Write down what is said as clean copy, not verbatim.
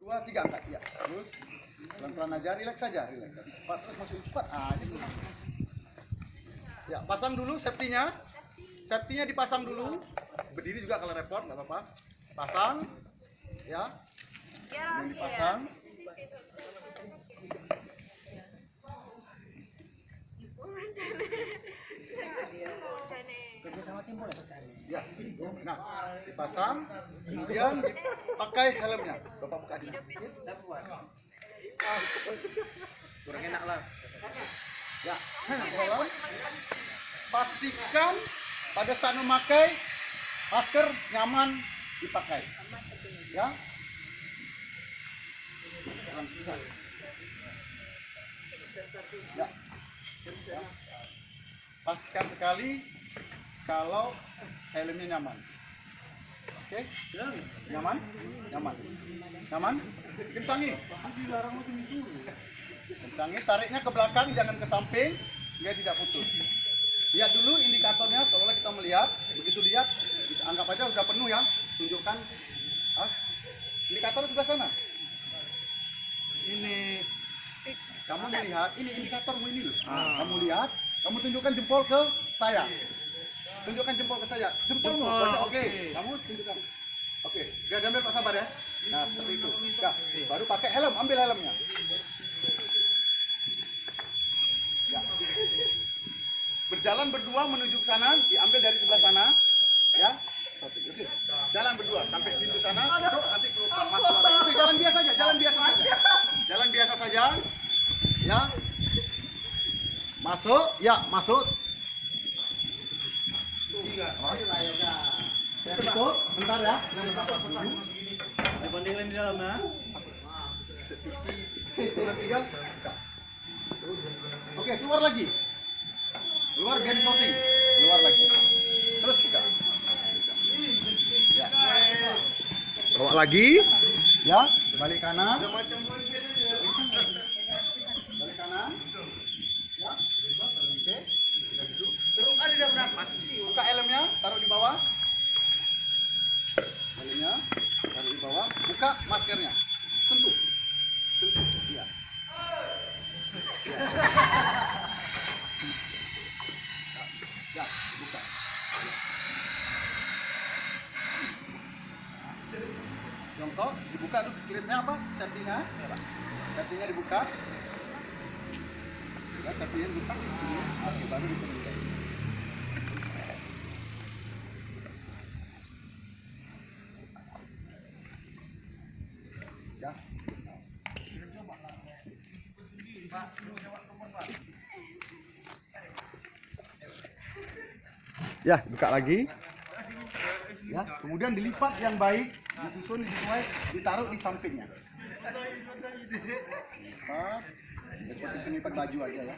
2, 3 angkat. Ya, terus pelan-pelan aja, relax saja, relax. Cepat, terus masukin cepat. Ah, ini tuh. Ya, pasang dulu safety-nya. Safety-nya dipasang dulu. Berdiri juga kalau repot, nggak apa-apa. Pasang, ya. Yang dipasang. Ya, nah, dipasang, kemudian dipakai helmnya. Bapak buka dulu. Kurang enak lah. Ya, helm. Pastikan pada saat memakai masker nyaman dipakai. Ya. Ya. Ya. Pastikan sekali kalau helmnya nyaman. Oke, nyaman, nyaman, nyaman. Kencangi, kencangi. Tariknya ke belakang, jangan ke samping, dia tidak putus. Lihat dulu indikatornya, seolah kita melihat. Begitu lihat, anggap aja sudah penuh ya. Tunjukkan, indikator sebelah sana. Ini, kamu melihat, ini indikatormu ini loh. Kamu lihat, kamu tunjukkan jempol ke saya. Tunjukkan jempol ke saya. Jempolmu, oke. Kamu tunjukkan. Oke, gak ambil Pak Sabar ya. Nah, seperti itu. Ya, baru pakai helm, ambil helmnya. Ya. Berjalan berdua menuju ke sana, diambil dari sebelah sana. Ya. Jalan berdua sampai pintu sana, nanti keluar masuk. Oke, jalan biasa saja, jalan biasa saja. Jalan biasa saja. Ya. Masuk, ya, masuk. Tutup, bentar ya. Dibandingin di dalam ya. Turun 3. Oke, keluar lagi. Keluar gain shooting. Keluar lagi. Terus buka. Ya. Bawa lagi. Ya, balik kanan. Balik kanan. Ya. Oke. Terus ada berapa masuk sih? Buka helmnya, taruh di bawah. Helmnya taruh di bawah. Buka maskernya. Sentuh. Sentuh. Iya. Ya. Ya, buka. Jongkok, dibuka tuh kilitnya apa? Safety-nya. Safety-nya dibuka. Ya, safety-nya dibuka. Oke, baru dibuka. Ya, buka lagi. Ya, kemudian dilipat yang baik, disusun, disuai, ditaruh di sampingnya. Lipat, seperti penyipat baju aja ya.